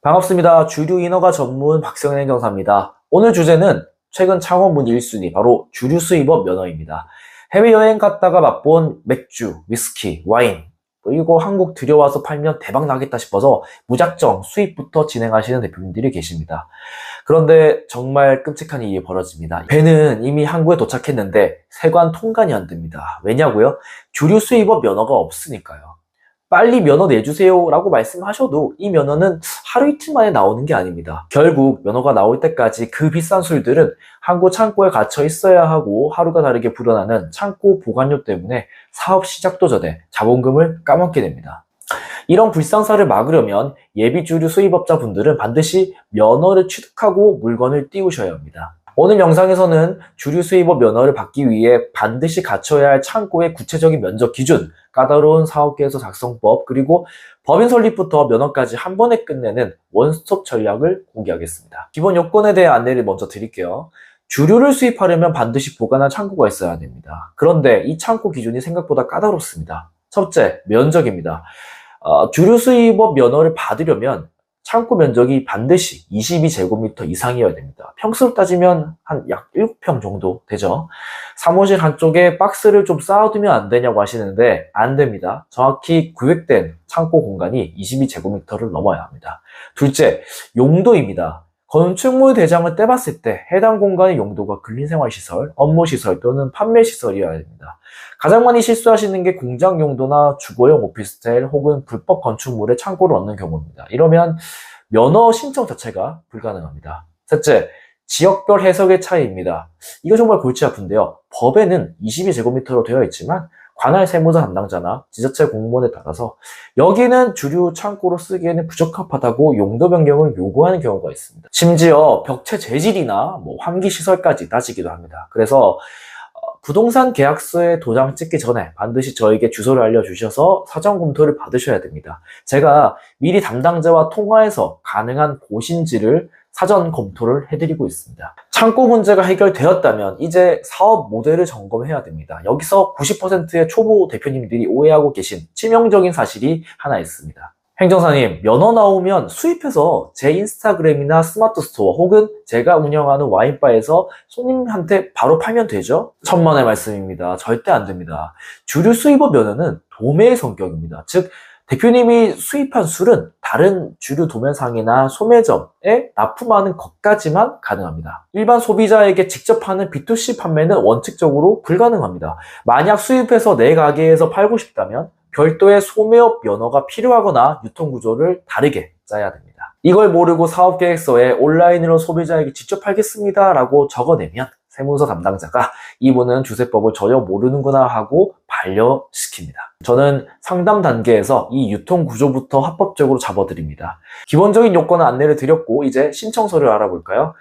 반갑습니다. 주류 인허가 전문 박성현 행정사입니다. 오늘 주제는 최근 창업문 1순위, 바로 주류 수입업 면허입니다. 해외여행 갔다가 맛본 맥주, 위스키, 와인, 그리고 한국 들여와서 팔면 대박 나겠다 싶어서 무작정 수입부터 진행하시는 대표님들이 계십니다. 그런데 정말 끔찍한 일이 벌어집니다. 배는 이미 한국에 도착했는데 세관 통관이 안 됩니다. 왜냐고요? 주류 수입업 면허가 없으니까요. 빨리 면허 내주세요 라고 말씀하셔도 이 면허는 하루 이틀 만에 나오는 게 아닙니다. 결국 면허가 나올 때까지 그 비싼 술들은 항구 창고에 갇혀 있어야 하고 하루가 다르게 불어나는 창고 보관료 때문에 사업 시작도 전에 자본금을 까먹게 됩니다. 이런 불상사를 막으려면 예비 주류 수입업자분들은 반드시 면허를 취득하고 물건을 띄우셔야 합니다. 오늘 영상에서는 주류 수입업 면허를 받기 위해 반드시 갖춰야 할 창고의 구체적인 면적 기준, 까다로운 사업계획서 작성법, 그리고 법인 설립부터 면허까지 한 번에 끝내는 원스톱 전략을 공개하겠습니다. 기본 요건에 대해 안내를 먼저 드릴게요. 주류를 수입하려면 반드시 보관할 창고가 있어야 됩니다. 그런데 이 창고 기준이 생각보다 까다롭습니다. 첫째, 면적입니다. 주류 수입업 면허를 받으려면 창고 면적이 반드시 22제곱미터 이상이어야 됩니다. 평수로 따지면 한 약 7평 정도 되죠. 사무실 한쪽에 박스를 좀 쌓아두면 안 되냐고 하시는데 안 됩니다. 정확히 구획된 창고 공간이 22제곱미터를 넘어야 합니다. 둘째, 용도입니다. 건축물 대장을 떼봤을 때 해당 공간의 용도가 근린생활시설, 업무시설 또는 판매시설이어야 됩니다. 가장 많이 실수하시는 게 공장 용도나 주거용 오피스텔 혹은 불법 건축물에 창고를 얻는 경우입니다. 이러면 면허 신청 자체가 불가능합니다. 셋째, 지역별 해석의 차이입니다. 이거 정말 골치 아픈데요. 법에는 22제곱미터로 되어 있지만 관할 세무사 담당자나 지자체 공무원에 따라서 여기는 주류 창고로 쓰기에는 부적합하다고 용도 변경을 요구하는 경우가 있습니다. 심지어 벽체 재질이나 환기 시설까지 따지기도 합니다. 그래서 부동산 계약서에 도장 찍기 전에 반드시 저에게 주소를 알려주셔서 사전 검토를 받으셔야 됩니다. 제가 미리 담당자와 통화해서 가능한 곳인지를 사전 검토를 해드리고 있습니다. 창고 문제가 해결되었다면 이제 사업 모델을 점검해야 됩니다. 여기서 90%의 초보 대표님들이 오해하고 계신 치명적인 사실이 하나 있습니다. 행정사님, 면허 나오면 수입해서 제 인스타그램이나 스마트 스토어 혹은 제가 운영하는 와인바에서 손님한테 바로 팔면 되죠? 천만의 말씀입니다. 절대 안 됩니다. 주류 수입업 면허는 도매의 성격입니다. 즉, 대표님이 수입한 술은 다른 주류 도매상이나 소매점에 납품하는 것까지만 가능합니다. 일반 소비자에게 직접 하는 B2C 판매는 원칙적으로 불가능합니다. 만약 수입해서 내 가게에서 팔고 싶다면 별도의 소매업 면허가 필요하거나 유통구조를 다르게 짜야 됩니다. 이걸 모르고 사업계획서에 온라인으로 소비자에게 직접 팔겠습니다 라고 적어내면 세무서 담당자가 이분은 주세법을 전혀 모르는구나 하고 반려시킵니다. 저는 상담 단계에서 이 유통구조부터 합법적으로 잡아드립니다. 기본적인 요건은 안내를 드렸고 이제 신청서를 알아볼까요?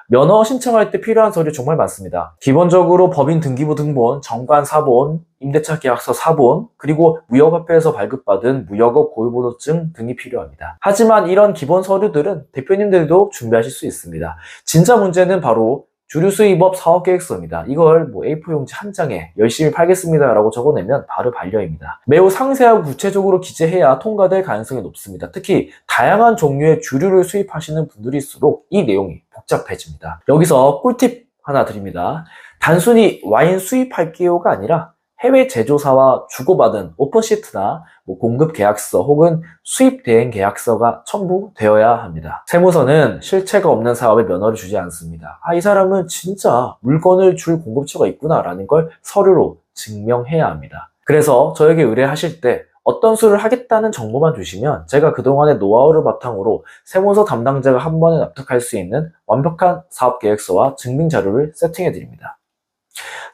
면허 신청할 때 필요한 서류 정말 많습니다. 기본적으로 법인 등기부 등본, 정관 사본, 임대차 계약서 사본, 그리고 무역화폐에서 발급받은 무역업 고유번호증 등이 필요합니다. 하지만 이런 기본 서류들은 대표님들도 준비하실 수 있습니다. 진짜 문제는 바로 주류 수입업 사업계획서입니다. 이걸 A4 용지 한 장에 열심히 팔겠습니다 라고 적어내면 바로 반려입니다. 매우 상세하고 구체적으로 기재해야 통과될 가능성이 높습니다. 특히 다양한 종류의 주류를 수입하시는 분들일수록 이 내용이 복잡해집니다. 여기서 꿀팁 하나 드립니다. 단순히 와인 수입할게요가 아니라 해외 제조사와 주고받은 오픈시트나 공급 계약서 혹은 수입 대행 계약서가 첨부되어야 합니다. 세무서는 실체가 없는 사업에 면허를 주지 않습니다. 이 사람은 진짜 물건을 줄 공급처가 있구나 라는 걸 서류로 증명해야 합니다. 그래서 저에게 의뢰하실 때 어떤 수를 하겠다는 정보만 주시면 제가 그동안의 노하우를 바탕으로 세무서 담당자가 한 번에 납득할 수 있는 완벽한 사업계획서와 증빙자료를 세팅해드립니다.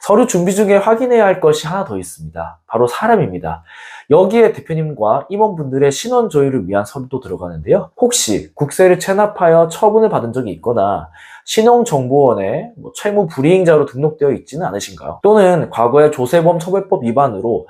서류 준비 중에 확인해야 할 것이 하나 더 있습니다. 바로 사람입니다. 여기에 대표님과 임원분들의 신원 조회를 위한 서류도 들어가는데요. 혹시 국세를 체납하여 처분을 받은 적이 있거나 신용정보원에 채무 불이행자로 등록되어 있지는 않으신가요? 또는 과거에 조세범 처벌법 위반으로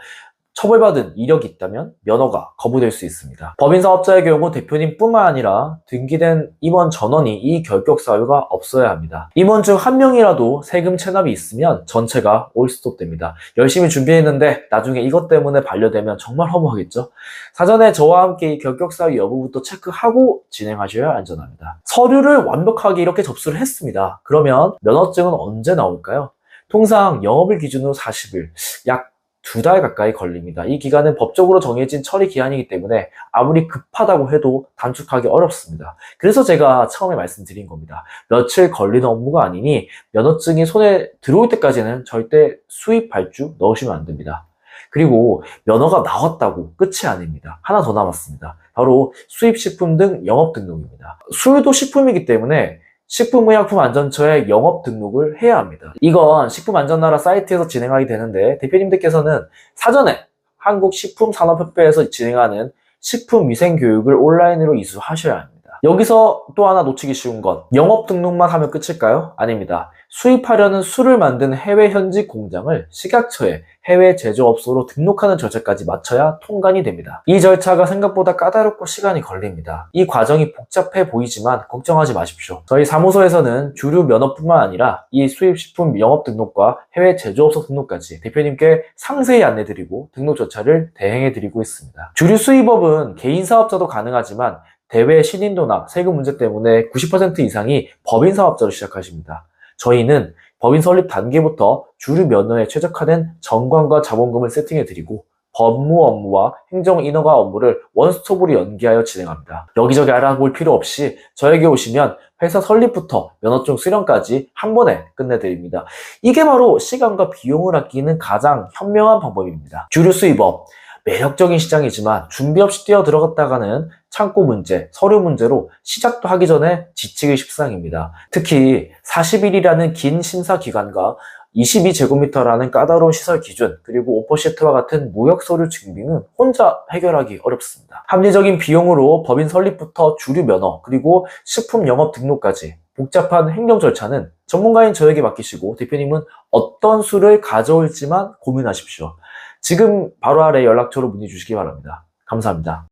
처벌받은 이력이 있다면 면허가 거부될 수 있습니다. 법인사업자의 경우 대표님뿐만 아니라 등기된 임원 전원이 이 결격 사유가 없어야 합니다. 임원 중 한 명이라도 세금 체납이 있으면 전체가 올스톱됩니다. 열심히 준비했는데 나중에 이것 때문에 반려되면 정말 허무하겠죠? 사전에 저와 함께 이 결격 사유 여부부터 체크하고 진행하셔야 안전합니다. 서류를 완벽하게 이렇게 접수를 했습니다. 그러면 면허증은 언제 나올까요? 통상 영업일 기준으로 40일, 약 2달 가까이 걸립니다. 이 기간은 법적으로 정해진 처리 기한이기 때문에 아무리 급하다고 해도 단축하기 어렵습니다. 그래서 제가 처음에 말씀드린 겁니다. 며칠 걸리는 업무가 아니니 면허증이 손에 들어올 때까지는 절대 수입 발주 넣으시면 안 됩니다. 그리고 면허가 나왔다고 끝이 아닙니다. 하나 더 남았습니다. 바로 수입식품 등 영업등록입니다. 술도 식품이기 때문에 식품의약품안전처에 영업 등록을 해야 합니다. 이건 식품안전나라 사이트에서 진행하게 되는데 대표님들께서는 사전에 한국식품산업협회에서 진행하는 식품위생교육을 온라인으로 이수하셔야 합니다. 여기서 또 하나 놓치기 쉬운 건 영업 등록만 하면 끝일까요? 아닙니다. 수입하려는 술을 만든 해외 현지 공장을 식약처에 해외 제조업소로 등록하는 절차까지 마쳐야 통관이 됩니다. 이 절차가 생각보다 까다롭고 시간이 걸립니다. 이 과정이 복잡해 보이지만 걱정하지 마십시오. 저희 사무소에서는 주류 면허뿐만 아니라 이 수입식품 영업 등록과 해외 제조업소 등록까지 대표님께 상세히 안내드리고 등록 절차를 대행해드리고 있습니다. 주류 수입업은 개인 사업자도 가능하지만 대외 신인도나 세금 문제 때문에 90% 이상이 법인 사업자로 시작하십니다. 저희는 법인 설립 단계부터 주류 면허에 최적화된 정관과 자본금을 세팅해드리고 법무 업무와 행정 인허가 업무를 원스톱으로 연계하여 진행합니다. 여기저기 알아볼 필요 없이 저에게 오시면 회사 설립부터 면허증 수령까지 한 번에 끝내드립니다. 이게 바로 시간과 비용을 아끼는 가장 현명한 방법입니다. 주류 수입업, 매력적인 시장이지만 준비 없이 뛰어 들어갔다가는 창고 문제, 서류 문제로 시작도 하기 전에 지치기 십상입니다. 특히 40일이라는 긴 심사 기간과 22제곱미터라는 까다로운 시설 기준, 그리고 오퍼시트와 같은 무역 서류 증빙은 혼자 해결하기 어렵습니다. 합리적인 비용으로 법인 설립부터 주류 면허, 그리고 식품 영업 등록까지 복잡한 행정 절차는 전문가인 저에게 맡기시고 대표님은 어떤 수를 가져올지만 고민하십시오. 지금 바로 아래 연락처로 문의 주시기 바랍니다. 감사합니다.